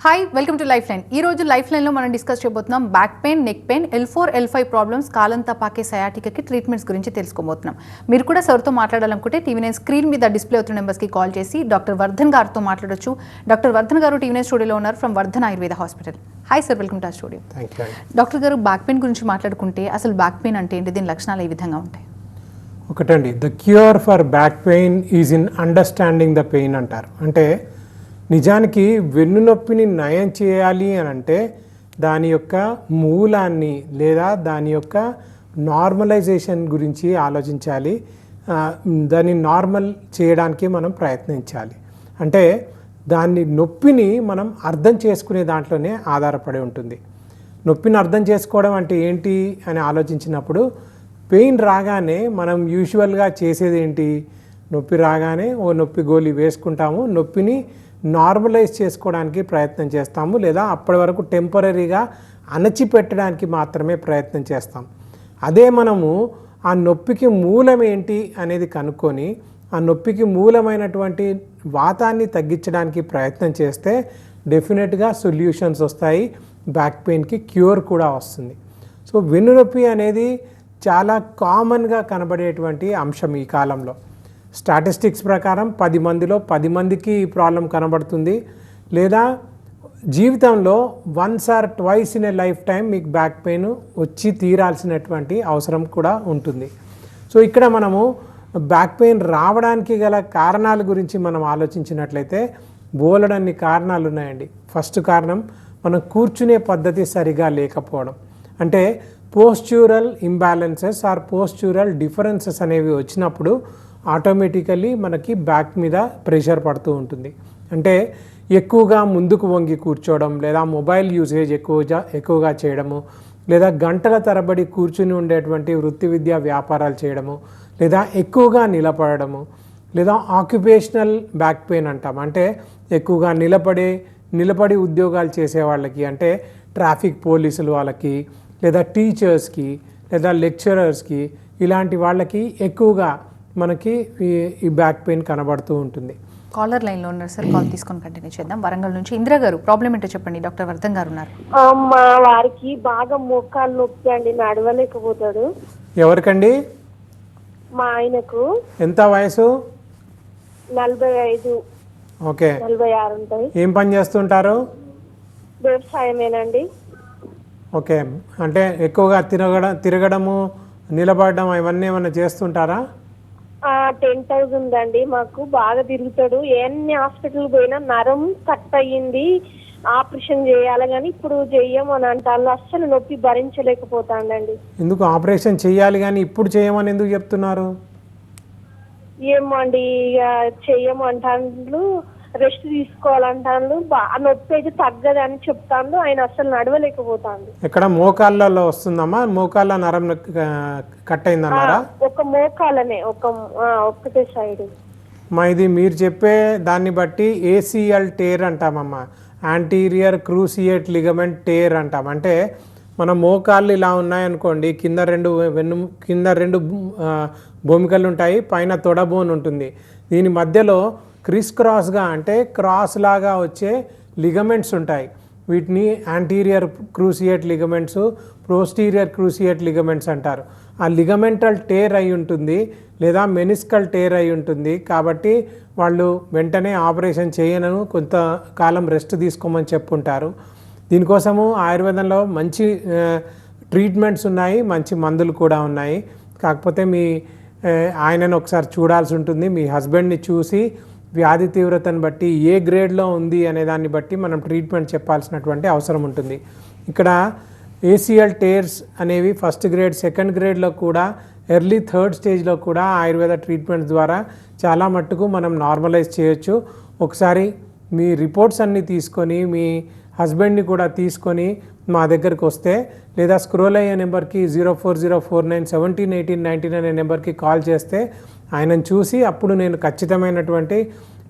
Hi welcome to life line. ఈ రోజు life లైన్లో మనం డిస్కస్ చేయబోతున్నాం back pain, neck pain, L4, L5 problems, కాలంతా పాకే సయాటికాకి ట్రీట్మెంట్స్ గురించి తెలుసుకోబోతున్నాం. మీరు కూడా సార్తో మాట్లాడాలనుకుంటే టీవీ9 స్క్రీన్ మీద డిస్ప్లే అవుతున్న నెంబర్స్కి కాల్ చేసి డాక్టర్ వర్ధన్ గారితో మాట్లాడొచ్చు. డాక్టర్ వర్ధన్ గారు టీవీ9 స్టూడియోలో ఉన్నారు from Vardhan Ayurveda hospital. Hi sir, welcome to ఆ స్టూడియో. డాక్టర్ గారు, బ్యాక్ పెయిన్ గురించి మాట్లాడుకుంటే అసలు బ్యాక్ పెయిన్ అంటే ఏంటి, దీని లక్షణాలు ఏ విధంగా ఉంటాయి? ఒకటండి, the cure for back pain is in understanding the pain అంటారు. అంటే నిజానికి వెన్నునొప్పిని నయం చేయాలి అని అంటే దాని యొక్క మూలాన్ని లేదా దాని యొక్క నార్మలైజేషన్ గురించి ఆలోచించాలి. దాన్ని నార్మల్ చేయడానికి మనం ప్రయత్నించాలి. అంటే దాన్ని నొప్పిని మనం అర్థం చేసుకునే దాంట్లోనే ఆధారపడి ఉంటుంది. నొప్పిని అర్థం చేసుకోవడం అంటే ఏంటి అని ఆలోచించినప్పుడు పెయిన్ రాగానే మనం యూజువల్గా చేసేది ఏంటి? నొప్పి రాగానే ఓ నొప్పి గోళీ వేసుకుంటాము, నొప్పిని నార్మలైజ్ చేసుకోవడానికి ప్రయత్నం చేస్తాము, లేదా అప్పటి వరకు టెంపరీగా అణచిపెట్టడానికి మాత్రమే ప్రయత్నం చేస్తాం. అదే మనము ఆ నొప్పికి మూలం ఏంటి అనేది కనుక్కొని ఆ నొప్పికి మూలమైనటువంటి వాతాన్ని తగ్గించడానికి ప్రయత్నం చేస్తే డెఫినెట్గా సొల్యూషన్స్ వస్తాయి, బ్యాక్ పెయిన్కి క్యూర్ కూడా వస్తుంది. సో వెన్నునొప్పి అనేది చాలా కామన్గా కనబడేటువంటి అంశం ఈ కాలంలో. స్టాటిస్టిక్స్ ప్రకారం 10 మందిలో 10 మందికి ఈ ప్రాబ్లం కనబడుతుంది, లేదా జీవితంలో once or twice in a life time మీకు బ్యాక్ పెయిన్ వచ్చి తీరాల్సినటువంటి అవసరం కూడా ఉంటుంది. సో ఇక్కడ మనము బ్యాక్ పెయిన్ రావడానికి గల కారణాల గురించి మనం ఆలోచించినట్లయితే బోలెడన్ని కారణాలు ఉన్నాయండి. ఫస్ట్ కారణం, మనం కూర్చునే పద్ధతి సరిగా లేకపోవడం. అంటే పోస్చ్యూరల్ ఇంబ్యాలెన్సెస్ ఆర్ పోస్చ్యూరల్ డిఫరెన్సెస్ అనేవి వచ్చినప్పుడు ఆటోమేటికల్లీ మనకి బ్యాక్ మీద ప్రెషర్ పడుతూ ఉంటుంది. అంటే ఎక్కువగా ముందుకు వంగి కూర్చోవడం, లేదా మొబైల్ యూసేజ్ ఎక్కువగా చేయడము, లేదా గంటల తరబడి కూర్చుని ఉండేటువంటి వృత్తి విద్యా వ్యాపారాలు చేయడము, లేదా ఎక్కువగా నిలబడము, లేదా ఆక్యుపేషనల్ బ్యాక్ పెయిన్ అంటాం. అంటే ఎక్కువగా నిలబడి ఉద్యోగాలు చేసే వాళ్ళకి, అంటే ట్రాఫిక్ పోలీసులు వాళ్ళకి, లేదా టీచర్స్కి, లేదా లెక్చరర్స్కి, ఇలాంటి వాళ్ళకి ఎక్కువగా మనకి ఈ బ్యాక్ పెయిన్ కనబడుతూ ఉంటుంది. కాలర్ లైన్లో ఉన్నారు సార్, కాల్ తీసుకొని కంటిన్యూ చేద్దాం. వరంగల్ నుంచి ఇందిరా గారు, ప్రాబ్లం ఏంటో చెప్పండి. డాక్టర్ వర్ధన్ గారు ఉన్నారు. మా వారికి బాగా మోకాలు నొప్పి అండి, నడవలేకపోతాడు. ఎవరికండి? మా ఆయనకు. ఎంత వయసు? 45. ఓకే, 46 ఉంటాయి. ఏం పని చేస్తుంటారు? వ్యవసాయమేనండి. ఓకే, అంటే ఎక్కువగా తిరగడము, నిలబడడం ఇవన్నీ ఏమైనా చేస్తుంటారా? 10,000 ఉందండి. మాకు బాగా తిరుగుతాడు. ఎన్ని హాస్పిటల్ పోయినా నరం కట్ అయ్యింది, ఆపరేషన్ చేయాలి కానీ ఇప్పుడు చెయ్యమని అంటారు. అస్సలు నొప్పి భరించలేకపోతాండండి. ఎందుకు ఆపరేషన్ చేయాలి కానీ ఇప్పుడు చేయమని ఎందుకు చెప్తున్నారు? ఏమో అండి, ఇక చెయ్యమంటాను, రెస్ట్ తీసుకోవాలంటాను. నొప్పి అయితే తగ్గదని చెప్తాను. ఆయన అసలు నడవలేకపోతాను. ఎక్కడ మోకాళ్ళలో వస్తుందమ్మా? మోకాళ్ళ నరం కట్ అయిందన్నారా? ఒక మోకాలనే, ఒక్కటే సైడ్. మా ఇది మీరు చెప్పే దాన్ని బట్టి ACL టేర్ అంటామమ్మా, యాంటీరియర్ క్రూసియేట్ లిగమెంట్ టేర్ అంటాం. అంటే మన మోకాళ్ళు ఇలా ఉన్నాయనుకోండి, కింద రెండు భూమికలు ఉంటాయి, పైన తొడ బోన్ ఉంటుంది. దీని మధ్యలో క్రాస్గా అంటే క్రాస్ లాగా వచ్చే లిగమెంట్స్ ఉంటాయి. వీటిని anterior cruciate ligaments, posterior cruciate ligaments అంటారు. ఆ లిగమెంటల్ టేర్ అయి ఉంటుంది, లేదా మెనిస్కల్ టేర్ అయి ఉంటుంది. కాబట్టి వాళ్ళు వెంటనే ఆపరేషన్ చేయనను కొంతకాలం రెస్ట్ తీసుకోమని చెప్పుంటారు. దీనికోసము ఆయుర్వేదంలో మంచి ట్రీట్మెంట్స్ ఉన్నాయి, మంచి మందులు కూడా ఉన్నాయి. కాకపోతే మీ ఆయనను ఒకసారి చూడాల్సి ఉంటుంది. మీ హస్బెండ్ని చూసి వ్యాధి తీవ్రతను బట్టి ఏ గ్రేడ్లో ఉంది అనే దాన్ని బట్టి మనం ట్రీట్మెంట్ చెప్పాల్సినటువంటి అవసరం ఉంటుంది. ఇక్కడ ACL టేర్స్ అనేవి ఫస్ట్ గ్రేడ్, సెకండ్ గ్రేడ్లో కూడా, ఎర్లీ థర్డ్ స్టేజ్లో కూడా ఆయుర్వేద ట్రీట్మెంట్స్ ద్వారా చాలా మట్టుకు మనం నార్మలైజ్ చేయొచ్చు. ఒకసారి మీ రిపోర్ట్స్ అన్నీ తీసుకొని మీ హస్బెండ్ని కూడా తీసుకొని మా దగ్గరికి వస్తే, లేదా స్క్రోల్ అయ్యే నెంబర్కి 04049171819 అనే నెంబర్కి కాల్ చేస్తే ఆయనను చూసి అప్పుడు నేను ఖచ్చితమైనటువంటి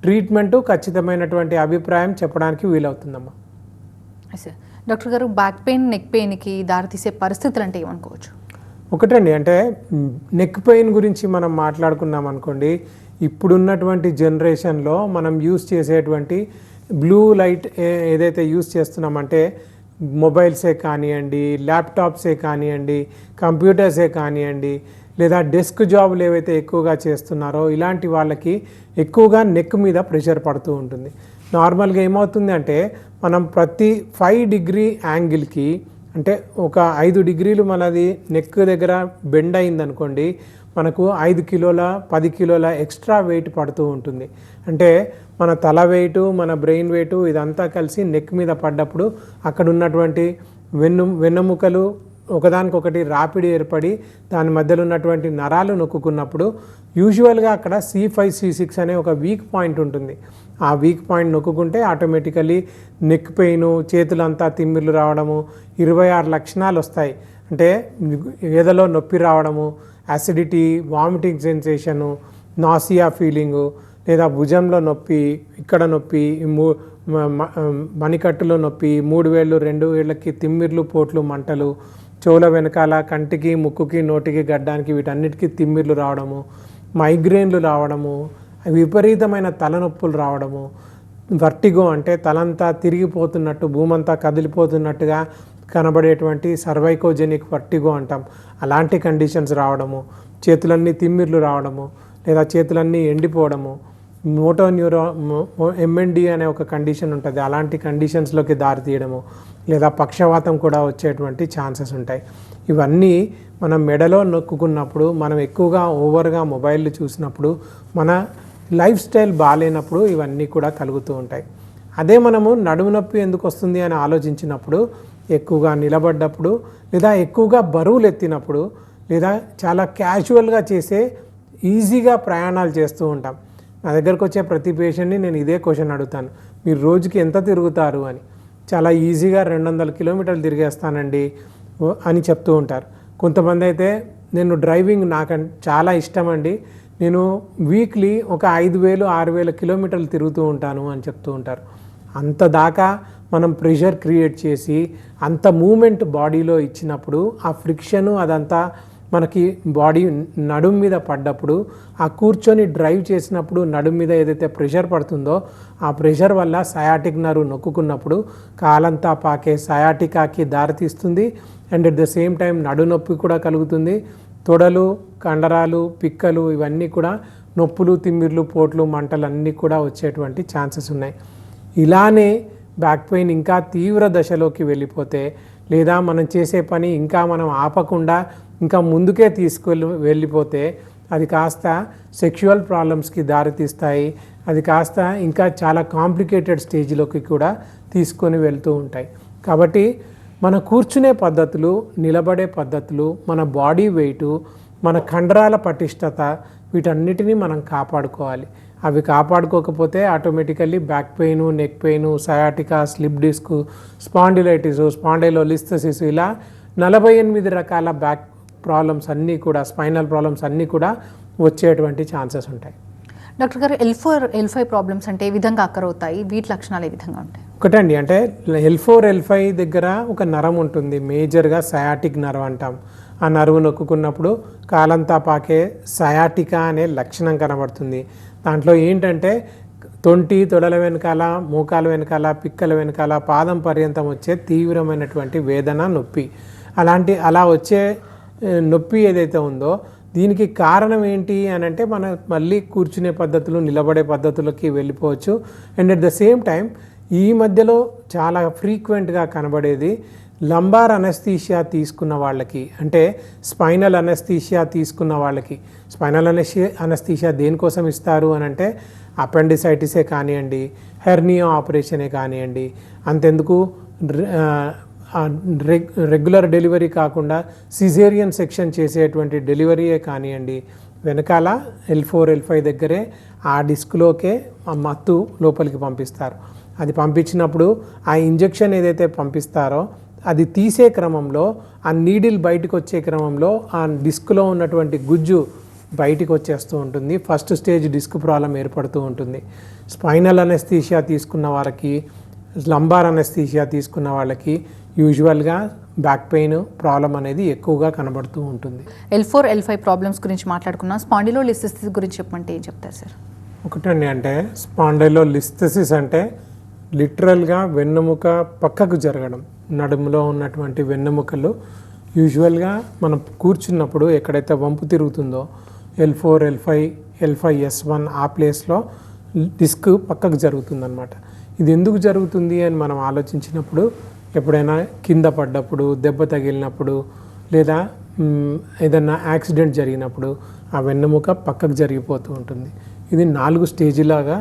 ట్రీట్మెంటు, ఖచ్చితమైనటువంటి అభిప్రాయం చెప్పడానికి వీలవుతుందమ్మా. సార్, డాక్టర్ గారు, బ్యాక్ పెయిన్, నెక్ పెయిన్కి దారితీసే పరిస్థితులు అంటే ఏమనుకోవచ్చు? ఒకటండి, అంటే నెక్ పెయిన్ గురించి మనం మాట్లాడుకున్నాం అనుకోండి, ఇప్పుడున్నటువంటి జనరేషన్లో మనం యూస్ చేసేటువంటి బ్లూ లైట్ ఏదైతే యూస్ చేస్తున్నామంటే మొబైల్సే కానివ్వండి, ల్యాప్టాప్సే కానివ్వండి, కంప్యూటర్సే కానివ్వండి, లేదా డెస్క్ జాబులు ఏవైతే ఎక్కువగా చేస్తున్నారో ఇలాంటి వాళ్ళకి ఎక్కువగా నెక్ మీద ప్రెషర్ పడుతూ ఉంటుంది. నార్మల్గా ఏమవుతుంది అంటే మనం ప్రతి 5 డిగ్రీ యాంగిల్కి అంటే ఒక 5 డిగ్రీలు మనది నెక్ దగ్గర బెండ్ అయిందనుకోండి, మనకు 5 కిలోల 10 కిలోల ఎక్స్ట్రా వెయిట్ పడుతూ ఉంటుంది. అంటే మన తల వెయిట్, మన బ్రెయిన్ వెయిట్ ఇదంతా కలిసి నెక్ మీద పడ్డప్పుడు అక్కడ ఉన్నటువంటి వెన్నెముకలు ఒకదానికొకటి రాపిడి ఏర్పడి దాని మధ్యలో ఉన్నటువంటి నరాలు నొక్కున్నప్పుడు యూజువల్గా అక్కడ C5 C6 అనే ఒక వీక్ పాయింట్ ఉంటుంది. ఆ వీక్ పాయింట్ నొక్కుంటే ఆటోమేటికలీ నెక్ పెయిన్, చేతులంతా తిమ్మిర్లు రావడము, 26 లక్షణాలు వస్తాయి. అంటే ఏదలో నొప్పి రావడము, acidity, vomiting sensation, nausea feeling, లేదా భుజంలో నొప్పి, ఇక్కడ నొప్పి, మణికట్టులో నొప్పి, 3 వేళ్ళు 2 వేళ్ళకి తిమ్మిర్లు, పోట్లు, మంటలు, చెవుల వెనకాల కంటికి, ముక్కుకి, నోటికి, గడ్డానికి వీటన్నిటికీ తిమ్మిర్లు రావడము, మైగ్రేన్లు రావడము, విపరీతమైన తలనొప్పులు రావడము, వర్టిగో అంటే తలంతా తిరిగిపోతున్నట్టు, భూమంతా కదిలిపోతున్నట్టుగా కనబడేటువంటి సర్వైకోజెనిక్ వర్టిగో అంటాం. అలాంటి కండిషన్స్ రావడము, చేతులన్నీ తిమ్మిర్లు రావడము, లేదా చేతులన్నీ ఎండిపోవడము, MND అనే ఒక కండిషన్ ఉంటుంది. అలాంటి కండిషన్స్లోకి దారితీయడము, లేదా పక్షవాతం కూడా వచ్చేటువంటి ఛాన్సెస్ ఉంటాయి. ఇవన్నీ మనం మెడలో నొక్కున్నప్పుడు, మనం ఎక్కువగా ఓవర్గా మొబైల్ చూసినప్పుడు, మన లైఫ్ స్టైల్ బాగాలేనప్పుడు ఇవన్నీ కూడా కలుగుతూ ఉంటాయి. అదే మనము నడుము నొప్పి ఎందుకు వస్తుంది అని ఆలోచించినప్పుడు, ఎక్కువగా నిలబడ్డప్పుడు, లేదా ఎక్కువగా బరువులు ఎత్తినప్పుడు, లేదా చాలా క్యాజువల్గా చేసే ఈజీగా ప్రయాణాలు చేస్తూ ఉంటాం. నా దగ్గరకు వచ్చే ప్రతి పేషెంట్ని నేను ఇదే క్వశ్చన్ అడుగుతాను, మీరు రోజుకి ఎంత తిరుగుతారు అని. చాలా ఈజీగా 200 కిలోమీటర్లు తిరిగేస్తానండి అని చెప్తూ ఉంటారు. కొంతమంది అయితే నేను డ్రైవింగ్ నాకు చాలా ఇష్టం అండి, నేను వీక్లీ ఒక 5,000 6,000 కిలోమీటర్లు తిరుగుతూ ఉంటాను అని చెప్తూ ఉంటారు. అంత దాకా మనం ప్రెషర్ క్రియేట్ చేసి అంత మూమెంట్ బాడీలో ఇచ్చినప్పుడు ఆ ఫ్రిక్షను అదంతా మనకి బాడీ నడుము మీద పడ్డప్పుడు, ఆ కూర్చొని డ్రైవ్ చేసినప్పుడు నడుము మీద ఏదైతే ప్రెషర్ పడుతుందో ఆ ప్రెషర్ వల్ల సయాటిక్ నర్వ్ నొక్కున్నప్పుడు కాలంతా పాకే సయాటికాకి దారితీస్తుంది. And at the same time నడునొప్పి కూడా కలుగుతుంది. తొడలు, కండరాలు, పిక్కలు ఇవన్నీ కూడా నొప్పులు, తిమ్మిర్లు, పోట్లు, మంటలు అన్నీ కూడా వచ్చేటువంటి ఛాన్సెస్ ఉన్నాయి. ఇలానే బ్యాక్ పెయిన్ ఇంకా తీవ్ర దశలోకి వెళ్ళిపోతే, లేదా మనం చేసే పని ఇంకా మనం ఆపకుండా ఇంకా ముందుకే వెళ్ళిపోతే అది కాస్త సెక్షువల్ ప్రాబ్లమ్స్కి దారితీస్తాయి. అది కాస్త ఇంకా చాలా కాంప్లికేటెడ్ స్టేజ్లోకి కూడా తీసుకొని వెళ్తూ ఉంటాయి. కాబట్టి మన కూర్చునే పద్ధతులు, నిలబడే పద్ధతులు, మన బాడీ వెయిటు, మన కండరాల పటిష్టత వీటన్నిటినీ మనం కాపాడుకోవాలి. అవి కాపాడుకోకపోతే automatically back pain, neck pain, sciatica, slip disc, spondylitis, spondylolisthesis ఇలా 48 రకాల బ్యాక్ ప్రాబ్లమ్స్ అన్నీ కూడా, స్పైనల్ ప్రాబ్లమ్స్ అన్నీ కూడా వచ్చేటువంటి ఛాన్సెస్ ఉంటాయి. డాక్టర్ గారు, L4, L5 ప్రాబ్లమ్స్ అంటే ఏ విధంగా అక్కరవుతాయి, వీటి లక్షణాలు ఏ విధంగా ఉంటాయి? ఒకటండి, అంటే L4, L5 దగ్గర ఒక నరం ఉంటుంది, మేజర్గా సయాటిక్ నర్వ్ అంటాం. ఆ నర్వ్ నొక్కున్నప్పుడు కాలంతా పాకే సయాటికా అనే లక్షణం కనబడుతుంది. దాంట్లో ఏంటంటే తొడల వెనకాల, మోకాల వెనకాల, పిక్కల వెనకాల, పాదం పర్యంతం వచ్చే తీవ్రమైనటువంటి వేదన, నొప్పి. అలా వచ్చే నొప్పి ఏదైతే ఉందో దీనికి కారణం ఏంటి అని అంటే మనం మళ్ళీ కూర్చునే పద్ధతులు, నిలబడే పద్ధతులకి వెళ్ళిపోవచ్చు. And at the same time ఈ మధ్యలో చాలా ఫ్రీక్వెంట్గా కనబడేది లంబార్ అనస్థీషియా తీసుకున్న వాళ్ళకి, అంటే స్పైనల్ అనస్థీషియా తీసుకున్న వాళ్ళకి. స్పైనల్ అనస్థీషియా దేనికోసం ఇస్తారు అని అంటే అపెండిసైటిసే కానివ్వండి, హెర్నియా ఆపరేషనే కానివ్వండి, అంతెందుకు రెగ్యులర్ డెలివరీ కాకుండా సిజేరియన్ సెక్షన్ చేసేటువంటి డెలివరీయే కానివ్వండి, వెనకాల L4, L5 దగ్గరే ఆ డిస్క్లోకే మత్తు లోపలికి పంపిస్తారు. అది పంపించినప్పుడు ఆ ఇంజెక్షన్ ఏదైతే పంపిస్తారో అది తీసే క్రమంలో, ఆ నీడిల్ బయటకు వచ్చే క్రమంలో ఆ డిస్క్లో ఉన్నటువంటి గుజ్జు బయటికి వచ్చేస్తూ ఉంటుంది. ఫస్ట్ స్టేజ్ డిస్క్ ప్రాబ్లం ఏర్పడుతూ ఉంటుంది. స్పైనల్ అనస్థీషియా తీసుకున్న వాళ్ళకి, లంబార్ అనస్థీషియా తీసుకున్న వాళ్ళకి యూజువల్గా బ్యాక్ పెయిన్ ప్రాబ్లం అనేది ఎక్కువగా కనబడుతూ ఉంటుంది. L4, L5 ప్రాబ్లమ్స్ గురించి మాట్లాడుకున్నాం. స్పాండిలోలిస్థెసిస్ గురించి చెప్పమంటే ఏం చెప్తారు సార్? ఒకటండి, అంటే స్పాండైలోలిస్థెసిస్ అంటే లిటరల్గా వెన్నెముక పక్కకు జరగడం. నడుములో ఉన్నటువంటి వెన్నెముకలు యూజువల్గా మనం కూర్చున్నప్పుడు ఎక్కడైతే వంపు తిరుగుతుందో L4, L5, L5, S1 ఆ ప్లేస్లో డిస్క్ పక్కకు జరుగుతుందన్నమాట. ఇది ఎందుకు జరుగుతుంది అని మనం ఆలోచించినప్పుడు ఎప్పుడైనా కింద పడ్డప్పుడు, దెబ్బ తగిలినప్పుడు, లేదా ఏదన్నా యాక్సిడెంట్ జరిగినప్పుడు ఆ వెన్నెముక పక్కకు జరిగిపోతూ ఉంటుంది. ఇది 4 స్టేజీలాగా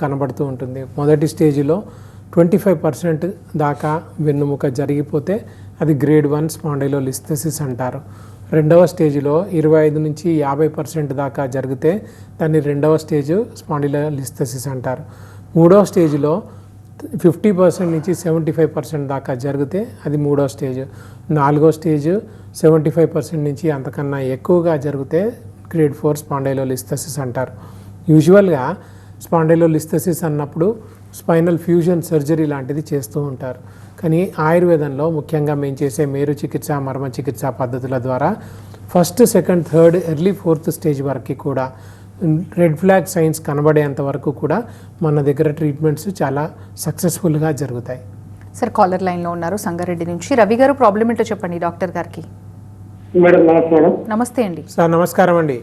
కనబడుతూ ఉంటుంది. మొదటి స్టేజిలో 25% దాకా వెన్నెముక జరిగిపోతే అది గ్రేడ్ 1 స్పాండైలోలిస్థెసిస్ అంటారు. రెండవ స్టేజ్లో 25 నుంచి 50% దాకా జరిగితే దాన్ని రెండవ స్టేజ్ స్పాండిలోలిస్థెసిస్ అంటారు. మూడవ స్టేజ్లో 50% నుంచి 75% దాకా జరిగితే అది మూడో స్టేజ్. నాలుగో స్టేజ్ 75% నుంచి అంతకన్నా ఎక్కువగా జరిగితే గ్రేడ్ 4 స్పాండైలోలిస్థెసిస్ అంటారు. యూజువల్గా స్పాండైలోలిస్థెసిస్ అన్నప్పుడు స్పైనల్ ఫ్యూజన్ సర్జరీ లాంటిది చేస్తూ ఉంటారు. కానీ ఆయుర్వేదంలో ముఖ్యంగా మేము చేసే మేరు చికిత్స, మర్మ చికిత్స పద్ధతుల ద్వారా first, second, third, early 4th stage వరకు కూడా రెడ్ ఫ్లాగ్ సైన్స్ కనబడేంత వరకు కూడా మన దగ్గర ట్రీట్మెంట్స్ చాలా సక్సెస్ఫుల్గా జరుగుతాయి. సార్ కాలర్ లైన్లో ఉన్నారు సంగారెడ్డి నుంచి. రవి గారు ప్రాబ్లం ఏంటో చెప్పండి డాక్టర్ గారికి. మేడం నమస్తే మేడం. నమస్తే అండి. సార్ నమస్కారం అండి.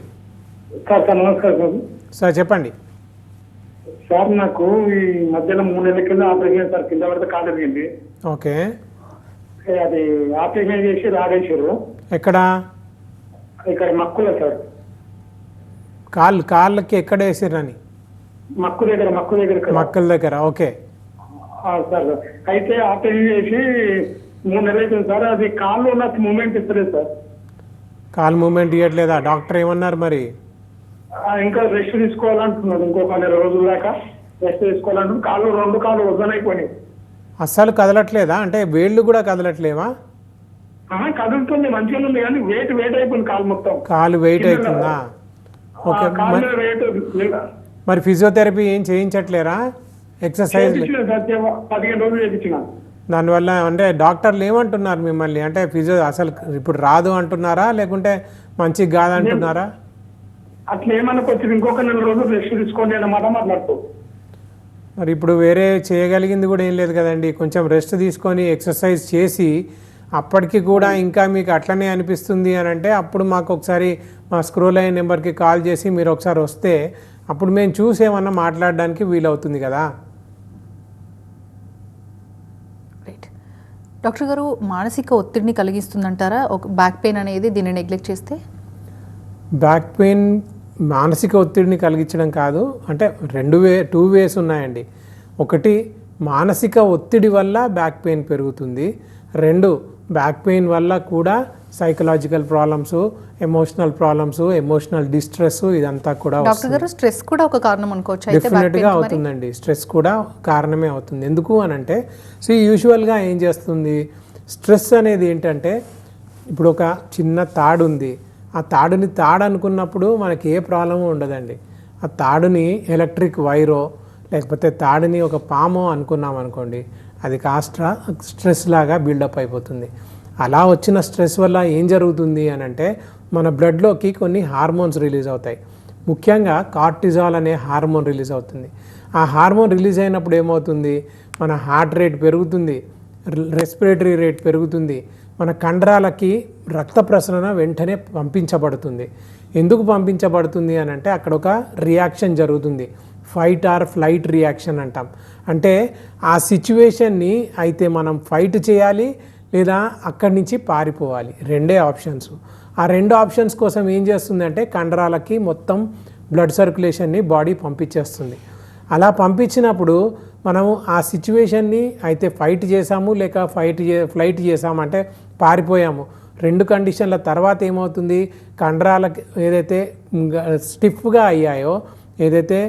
సార్ నమస్కారం సార్ చెప్పండి. సార్ నాకు ఈ మధ్యలో 3 నెలల కింద ఆపరేషన్ సార్, కింద పడితే కాలు ఎరిగింది. ఓకే, అది ఆపరేషన్ చేసి రాడేశారు. ఎక్కడ? ఇక్కడ మక్కుల సార్, కాళ్ళకి ఎక్కడ వేసారని? మక్కు దగ్గర మక్కల దగ్గర. ఓకే సార్, అయితే ఆపరేషన్ చేసి 3 నెలలు అవుతుంది సార్. అది కాళ్ళు నాకు మూమెంట్ ఇస్తలేదు సార్. కాలు మూమెంట్ ఇవ్వట్లేదా? డాక్టర్ ఏమన్నారు మరి? ఇంకా రెస్ట్ తీసుకోవాలంటున్నాడు. ఇంకొక 2 రోజుల దాకా రెస్ట్ తీసుకోవాలంటున్నాడు. రెండు కాళ్ళు వద్దనైపోయినాయి. అస్సలు కదలట్లేదా? అంటే వేళ్ళు కూడా కదలట్లేవా? కదులుతుంది, మంచిగా ఉంది, కానీ వెయిట్ అయిపోయింది కాలు మొత్తం. కాలు వెయిట్ అవుతుందా? ఓకే, మరి ఫిజియోథెరపీ ఏం చేయించట్లేరా? ఎక్సర్సైజ్ 15 రోజులు చేయించిన. దానివల్ల అంటే డాక్టర్లు ఏమంటున్నారు మిమ్మల్ని? అంటే అసలు ఇప్పుడు రాదు అంటున్నారా, లేకుంటే మంచిగా కాదంటున్నారా? అట్లా ఏమన్నా వచ్చింది, ఇంకొక 4 రోజులు రెస్ట్ తీసుకోండి అన్నమాట మాట్లాడుతూ. మరి ఇప్పుడు వేరే చేయగలిగింది కూడా ఏం లేదు కదండి. కొంచెం రెస్ట్ తీసుకొని ఎక్సర్సైజ్ చేసి అప్పటికి కూడా ఇంకా మీకు అట్లనే అనిపిస్తుంది అని అంటే అప్పుడు మాకు ఒకసారి మా స్క్రోల్ అయిన నెంబర్కి కాల్ చేసి మీరు ఒకసారి వస్తే అప్పుడు మేము చూసి ఏమన్నా మాట్లాడడానికి వీలవుతుంది కదా. రైట్. డాక్టర్ గారు, మానసిక ఒత్తిడిని కలిగిస్తుందంటారా ఒక బ్యాక్ పెయిన్ అనేది, దీన్ని నెగ్లెక్ట్ చేస్తే? బ్యాక్ పెయిన్ మానసిక ఒత్తిడిని కలిగించడం కాదు. అంటే 2 వేస్ ఉన్నాయండి. ఒకటి, మానసిక ఒత్తిడి వల్ల బ్యాక్ పెయిన్ పెరుగుతుంది. 2, బ్యాక్ పెయిన్ వల్ల కూడా psychological problems, emotional problems, emotional distress ఇదంతా కూడా డాక్టర్ గారు, స్ట్రెస్ కూడా ఒక కారణం అనుకోవచ్చు? డెఫినెట్గా అవుతుందండి. స్ట్రెస్ కూడా కారణమే అవుతుంది. ఎందుకు అని అంటే యూజువల్గా ఏం చేస్తుంది, స్ట్రెస్ అనేది ఏంటంటే ఇప్పుడు ఒక చిన్న తాడు ఉంది. ఆ తాడుని అనుకున్నప్పుడు మనకి ఏ ప్రాబ్లము ఉండదండి. ఆ తాడుని ఎలక్ట్రిక్ వైరో లేకపోతే తాడుని ఒక పామో అనుకున్నాం అనుకోండి, అది కాస్త స్ట్రెస్ లాగా బిల్డప్ అయిపోతుంది. అలా వచ్చిన స్ట్రెస్ వల్ల ఏం జరుగుతుంది అని అంటే మన బ్లడ్లోకి కొన్ని హార్మోన్స్ రిలీజ్ అవుతాయి. ముఖ్యంగా కార్టిజాల్ అనే హార్మోన్ రిలీజ్ అవుతుంది. ఆ హార్మోన్ రిలీజ్ అయినప్పుడు ఏమవుతుంది, మన హార్ట్ రేట్ పెరుగుతుంది, రెస్పిరేటరీ రేట్ పెరుగుతుంది, మన కండరాలకి రక్త ప్రసరణ వెంటనే పంపించబడుతుంది. ఎందుకు పంపించబడుతుంది అని అంటే అక్కడ ఒక రియాక్షన్ జరుగుతుంది, ఫైట్ ఆర్ ఫ్లైట్ రియాక్షన్ అంటాం. అంటే ఆ సిచ్యువేషన్ని అయితే మనం ఫైట్ చేయాలి లేదా అక్కడి నుంచి పారిపోవాలి, 2 ఆప్షన్స్. ఆ 2 ఆప్షన్స్ కోసం ఏం చేస్తుంది అంటే కండరాలకి మొత్తం బ్లడ్ సర్క్యులేషన్ని బాడీ పంపించేస్తుంది. అలా పంపించినప్పుడు మనము ఆ సిచ్యువేషన్ని అయితే ఫైట్ చేసాము లేక ఫ్లైట్ చేసామంటే పారిపోయాము. 2 కండిషన్ల తర్వాత ఏమవుతుంది, కండరాలకి ఏదైతే స్టిఫ్గా అయ్యాయో, ఏదైతే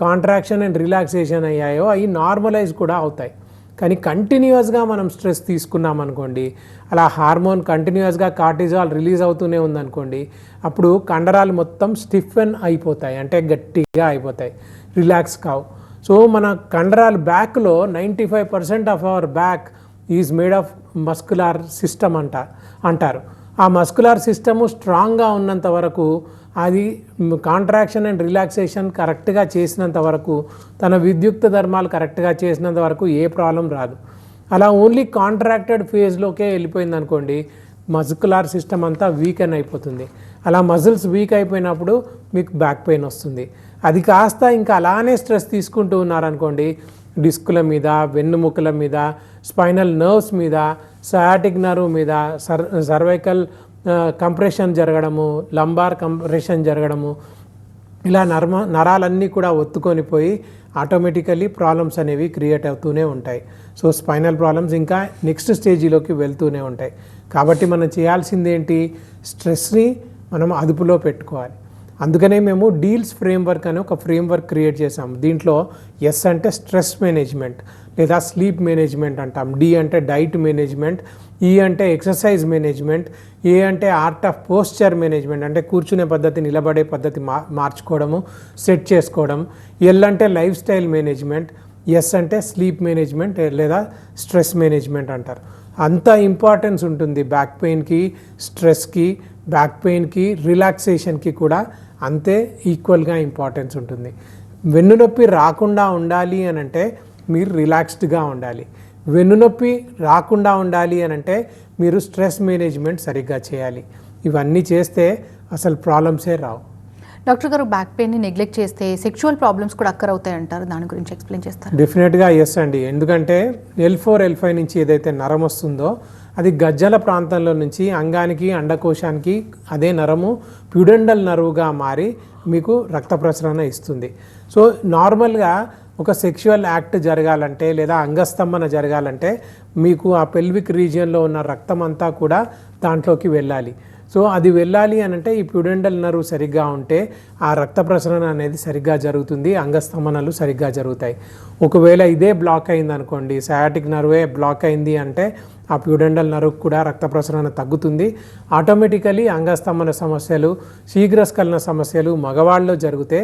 కాంట్రాక్షన్ అండ్ రిలాక్సేషన్ అయ్యాయో అవి నార్మలైజ్ కూడా అవుతాయి. కానీ కంటిన్యూస్గా మనం స్ట్రెస్ తీసుకున్నాం అనుకోండి, అలా హార్మోన్ కంటిన్యూస్గా కార్టిజాల్ రిలీజ్ అవుతూనే ఉందనుకోండి, అప్పుడు కండరాలు మొత్తం స్టిఫెన్ అయిపోతాయి, అంటే గట్టిగా అయిపోతాయి, రిలాక్స్ కావు. సో మన కండరాలు బ్యాక్లో 95% of our back is made of muscular system అంటారు. ఆ మస్కులర్ సిస్టము స్ట్రాంగ్గా ఉన్నంత వరకు, అది కాంట్రాక్షన్ అండ్ రిలాక్సేషన్ కరెక్ట్గా చేసినంత వరకు, తన విద్యుక్త ధర్మాలు కరెక్ట్గా చేసినంత వరకు ఏ ప్రాబ్లం రాదు. అలా ఓన్లీ కాంట్రాక్టెడ్ ఫేజ్లోకే వెళ్ళిపోయింది అనుకోండి, మస్కులర్ సిస్టమ్ అంతా వీకెన్ అయిపోతుంది. అలా మజిల్స్ వీక్ అయిపోయినప్పుడు మీకు బ్యాక్ పెయిన్ వస్తుంది. అది కాస్త ఇంకా అలానే స్ట్రెస్ తీసుకుంటూ ఉన్నారనుకోండి, డిస్కుల మీద, వెన్నుముకల మీద, స్పైనల్ నర్వ్స్ మీద, సయాటిక్ నర్వ్ మీద, సర్వైకల్ కంప్రెషన్ జరగడము, లంబార్ కంప్రెషన్ జరగడము, ఇలా నరాలన్నీ కూడా ఒత్తుకొని పోయి ఆటోమేటికల్లీ ప్రాబ్లమ్స్ అనేవి క్రియేట్ అవుతూనే ఉంటాయి. సో స్పైనల్ ప్రాబ్లమ్స్ ఇంకా నెక్స్ట్ స్టేజీలోకి వెళ్తూనే ఉంటాయి. కాబట్టి మనం చేయాల్సింది ఏంటి, స్ట్రెస్ని మనం అదుపులో పెట్టుకోవాలి. అందుకనే మేము డీల్స్ ఫ్రేమ్వర్క్ అని ఒక ఫ్రేమ్వర్క్ క్రియేట్ చేసాం. దీంట్లో ఎస్ అంటే స్ట్రెస్ మేనేజ్మెంట్ లేదా స్లీప్ మేనేజ్మెంట్ అంటాం, డి అంటే డైట్ మేనేజ్మెంట్, ఈ అంటే ఎక్సర్సైజ్ మేనేజ్మెంట్, ఏ అంటే ఆర్ట్ ఆఫ్ పోస్చర్ మేనేజ్మెంట్ అంటే కూర్చునే పద్ధతి, నిలబడే పద్ధతి మార్చుకోవడము, సెట్ చేసుకోవడం, ఎల్ అంటే లైఫ్ స్టైల్ మేనేజ్మెంట్, ఎస్ అంటే స్లీప్ మేనేజ్మెంట్ లేదా స్ట్రెస్ మేనేజ్మెంట్ అంటారు. అంత ఇంపార్టెన్స్ ఉంటుంది బ్యాక్ పెయిన్కి, స్ట్రెస్కి, బ్యాక్ పెయిన్కి, రిలాక్సేషన్కి కూడా అంతే ఈక్వల్గా ఇంపార్టెన్స్ ఉంటుంది. వెన్నునొప్పి రాకుండా ఉండాలి అని అంటే మీరు రిలాక్స్డ్గా ఉండాలి. వెన్నునొప్పి రాకుండా ఉండాలి అని అంటే మీరు స్ట్రెస్ మేనేజ్మెంట్ సరిగ్గా చేయాలి. ఇవన్నీ చేస్తే అసలు ప్రాబ్లమ్సే రావు. డాక్టర్ గారు, బ్యాక్ పెయిన్ని నెగ్లెక్ట్ చేస్తే సెక్షువల్ ప్రాబ్లమ్స్ కూడా అక్కర్ అవుతాయి అంటారు, దాని గురించి ఎక్స్ప్లెయిన్ చేస్తారు? డెఫినెట్గా ఎస్ అండి. ఎందుకంటే L4 L5 నుంచి ఏదైతే నరం వస్తుందో అది గజ్జల ప్రాంతంలో నుంచి అంగానికి, అండకోశానికి అదే నరము ప్యూడెండల్ నర్వ్గా మారి మీకు రక్త ప్రసరణ ఇస్తుంది. సో నార్మల్గా ఒక సెక్షువల్ యాక్ట్ జరగాలంటే లేదా అంగస్తంభన జరగాలంటే మీకు ఆ పెల్విక్ రీజియన్లో ఉన్న రక్తం అంతా కూడా దాంట్లోకి వెళ్ళాలి. సో అది వెళ్ళాలి అని అంటే ఈ ప్యూడెండల్ నర్వ్ సరిగ్గా ఉంటే ఆ రక్త ప్రసరణ అనేది సరిగ్గా జరుగుతుంది, అంగస్తంభనలు సరిగ్గా జరుగుతాయి. ఒకవేళ ఇదే బ్లాక్ అయింది అనుకోండి, సయాటిక్ నర్వే బ్లాక్ అయింది అంటే ఆ ప్యూడెండల్ నర్వ్ కూడా రక్త ప్రసరణ తగ్గుతుంది. ఆటోమేటికలీ అంగస్తంభన సమస్యలు, శీఘ్రస్ఖలన సమస్యలు మగవాళ్ళలో జరిగితే,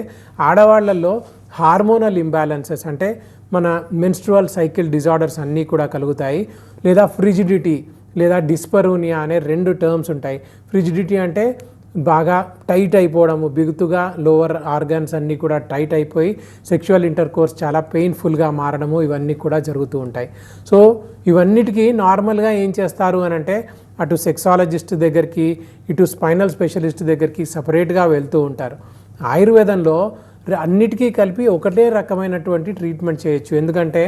ఆడవాళ్లలో హార్మోనల్ ఇంబ్యాలెన్సెస్ అంటే మన మెన్స్ట్రువల్ సైకిల్ డిజార్డర్స్ అన్నీ కూడా కలుగుతాయి. లేదా ఫ్రిజిడిటీ లేదా డిస్పరూనియా అనే 2 టర్మ్స్ ఉంటాయి. ఫ్రిజిడిటీ అంటే బాగా టైట్ అయిపోవడము, బిగుతుగా లోవర్ ఆర్గాన్స్ అన్నీ కూడా టైట్ అయిపోయి సెక్షువల్ ఇంటర్కోర్స్ చాలా పెయిన్ఫుల్గా మారడము, ఇవన్నీ కూడా జరుగుతూ ఉంటాయి. సో ఇవన్నిటికీ నార్మల్గా ఏం చేస్తారు అని అంటే అటు సెక్సాలజిస్ట్ దగ్గరికి, ఇటు స్పైనల్ స్పెషలిస్ట్ దగ్గరికి సపరేట్గా వెళ్తూ ఉంటారు. ఆయుర్వేదంలో అన్నిటికీ కలిపి ఒకటే రకమైనటువంటి ట్రీట్మెంట్ చేయొచ్చు. ఎందుకంటే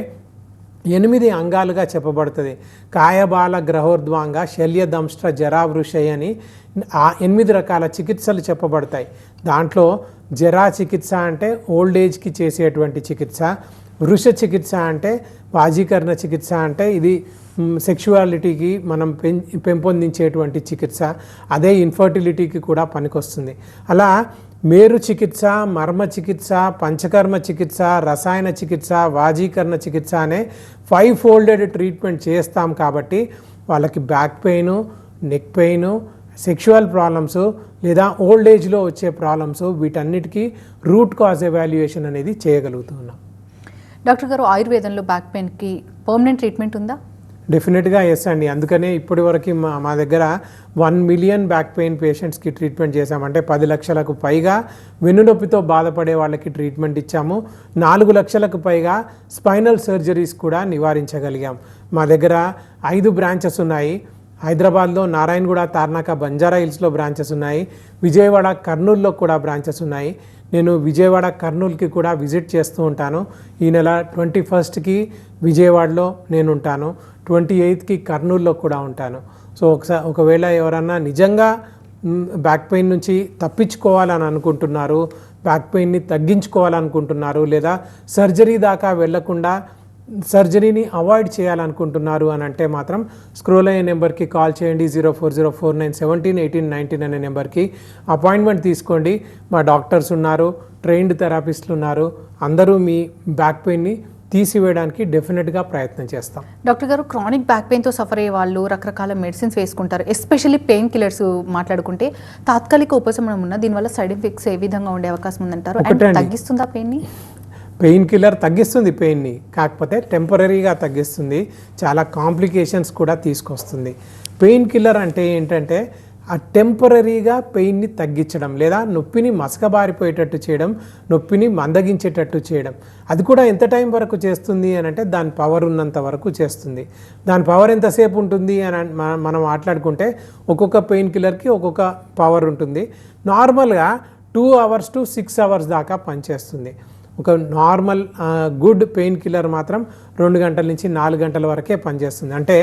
8 అంగాలుగా చెప్పబడుతుంది. కాయబాల గ్రహోర్ధ్వాంగ శల్య దంష్ట్ర జరావృషయ అని ఆ 8 రకాల చికిత్సలు చెప్పబడతాయి. దాంట్లో జరా చికిత్స అంటే ఓల్డ్ ఏజ్కి చేసేటువంటి చికిత్స, వృష చికిత్స అంటే వాజీకరణ చికిత్స అంటే ఇది సెక్షువాలిటీకి మనం పెంపొందించేటువంటి చికిత్స, అదే ఇన్ఫర్టిలిటీకి కూడా పనికొస్తుంది. అలా మేరు చికిత్స, మర్మ చికిత్స, పంచకర్మ చికిత్స, రసాయన చికిత్స, వాజీకరణ చికిత్స అనే 5 ఫోల్డెడ్ ట్రీట్మెంట్ చేస్తాం. కాబట్టి వాళ్ళకి back pain, neck pain, sexual problems లేదా ఓల్డ్ ఏజ్లో వచ్చే ప్రాబ్లమ్స్, వీటన్నిటికీ రూట్ కాజ్ ఎవాల్యుయేషన్ అనేది చేయగలుగుతున్నాం. డాక్టర్ గారు, ఆయుర్వేదంలో బ్యాక్ పెయిన్కి పర్మనెంట్ ట్రీట్మెంట్ ఉందా? డెఫినెట్గా ఎస్ అండి. అందుకనే ఇప్పటి వరకు మా దగ్గర 1 మిలియన్ బ్యాక్ పెయిన్ పేషెంట్స్కి ట్రీట్మెంట్ చేశామంటే 10 లక్షలకు పైగా వెన్నునొప్పితో బాధపడే వాళ్ళకి ట్రీట్మెంట్ ఇచ్చాము. 4 లక్షలకు పైగా స్పైనల్ సర్జరీస్ కూడా నివారించగలిగాం. మా దగ్గర 5 బ్రాంచెస్ ఉన్నాయి. హైదరాబాద్లో నారాయణగూడ, తార్నాక, బంజారా హిల్స్లో బ్రాంచెస్ ఉన్నాయి. విజయవాడ, కర్నూలులో కూడా బ్రాంచెస్ ఉన్నాయి. నేను విజయవాడ, కర్నూలుకి కూడా విజిట్ చేస్తూ ఉంటాను. ఈ నెల 21st విజయవాడలో నేను ఉంటాను, 28th కర్నూలులో కూడా ఉంటాను. సో ఒకవేళ ఎవరన్నా నిజంగా బ్యాక్ పెయిన్ నుంచి తప్పించుకోవాలని అనుకుంటున్నారు, బ్యాక్ పెయిన్ని తగ్గించుకోవాలనుకుంటున్నారు, లేదా సర్జరీ దాకా వెళ్లకుండా సర్జరీని అవాయిడ్ చేయాలనుకుంటున్నారు అని అంటే మాత్రం స్క్రోల్ అయ్యే నెంబర్కి కాల్ చేయండి. 040491718819 అనే నెంబర్కి అపాయింట్మెంట్ తీసుకోండి. మా డాక్టర్స్ ఉన్నారు, ట్రైన్డ్ థెరపిస్టులు ఉన్నారు. అందరూ మీ బ్యాక్ పెయిన్ని తీసివేయడానికి డెఫినెట్గా ప్రయత్నం చేస్తాం. డాక్టర్ గారు, క్రానిక్ బ్యాక్ పెయిన్తో సఫర్ అయ్యే వాళ్ళు రకరకాల మెడిసిన్స్ వేసుకుంటారు. ఎస్పెషల్లీ పెయిన్ కిల్లర్స్ మాట్లాడుకుంటే తాత్కాలిక ఉపశమనం ఉన్న దీనివల్ల సైడ్ ఎఫెక్ట్స్ ఏ విధంగా ఉండే అవకాశం ఉందంటారు? అండ్ తగ్గిస్తుందా పెయిన్ని? పెయిన్ కిల్లర్ తగ్గిస్తుంది పెయిన్ని, కాకపోతే టెంపరీగా తగ్గిస్తుంది, చాలా కాంప్లికేషన్స్ కూడా తీసుకొస్తుంది. పెయిన్ కిల్లర్ అంటే ఏంటంటే ఆ టెంపరీగా పెయిన్ని తగ్గించడం లేదా నొప్పిని మసకబారిపోయేటట్టు చేయడం, నొప్పిని మందగించేటట్టు చేయడం. అది కూడా ఎంత టైం వరకు చేస్తుంది అని అంటే దాని పవర్ ఉన్నంత వరకు చేస్తుంది. దాని పవర్ ఎంతసేపు ఉంటుంది అని మనం మాట్లాడుకుంటే ఒక్కొక్క పెయిన్ కిల్లర్కి ఒక్కొక్క పవర్ ఉంటుంది. నార్మల్గా 2 hours to 6 hours దాకా పనిచేస్తుంది. ఒక నార్మల్ గుడ్ పెయిన్ కిల్లర్ మాత్రం 2 గంటల నుంచి 4 గంటల వరకే పనిచేస్తుంది. అంటే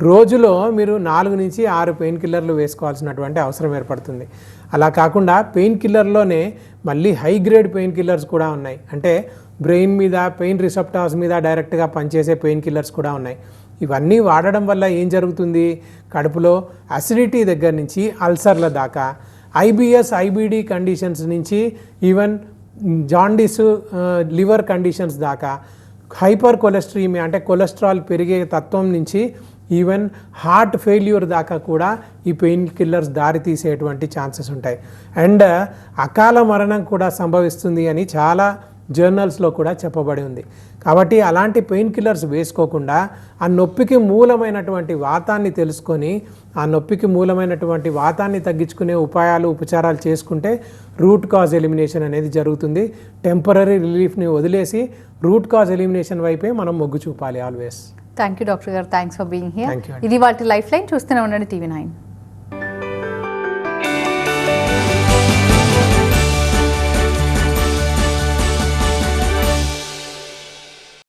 రోజులో మీరు 4 నుంచి 6 పెయిన్ కిల్లర్లు వేసుకోవాల్సినటువంటి అవసరం ఏర్పడుతుంది. అలా కాకుండా పెయిన్ కిల్లర్లోనే మళ్ళీ హై గ్రేడ్ పెయిన్ కిల్లర్స్ కూడా ఉన్నాయి. అంటే బ్రెయిన్ మీద, పెయిన్ రిసెప్టార్స్ మీద డైరెక్ట్గా పనిచేసే పెయిన్ కిల్లర్స్ కూడా ఉన్నాయి. ఇవన్నీ వాడడం వల్ల ఏం జరుగుతుంది, కడుపులో అసిడిటీ దగ్గర నుంచి అల్సర్ల దాకా, ఐబిఎస్, ఐబిడి కండిషన్స్ నుంచి ఈవెన్ జాండీస్, లివర్ కండిషన్స్ దాకా, హైపర్ కొలెస్ట్రీమియా అంటే కొలెస్ట్రాల్ పెరిగే తత్వం నుంచి ఈవెన్ హార్ట్ ఫెయిల్యూర్ దాకా కూడా ఈ పెయిన్ కిల్లర్స్ దారి తీసేటువంటి ఛాన్సెస్ ఉంటాయి. అండ్ అకాల మరణం కూడా సంభవిస్తుంది అని చాలా జర్నల్స్లో కూడా చెప్పబడి ఉంది. కాబట్టి అలాంటి పెయిన్ కిల్లర్స్ వేసుకోకుండా ఆ నొప్పికి మూలమైనటువంటి వాతాన్ని తెలుసుకొని ఆ నొప్పికి మూలమైనటువంటి వాతాన్ని తగ్గించుకునే ఉపచారాలు చేసుకుంటే రూట్ కాజ్ ఎలిమినేషన్ అనేది జరుగుతుంది. టెంపరీ రిలీఫ్ని వదిలేసి రూట్ కాజ్ ఎలిమినేషన్ వైపే మనం మొగ్గు చూపాలి ఆల్వేస్. థ్యాంక్ యూ డాక్టర్ గారు, thanks for being here. Thank you. ఇది వాటి లైఫ్ లైన్. చూస్తూనే ఉండండి TV9.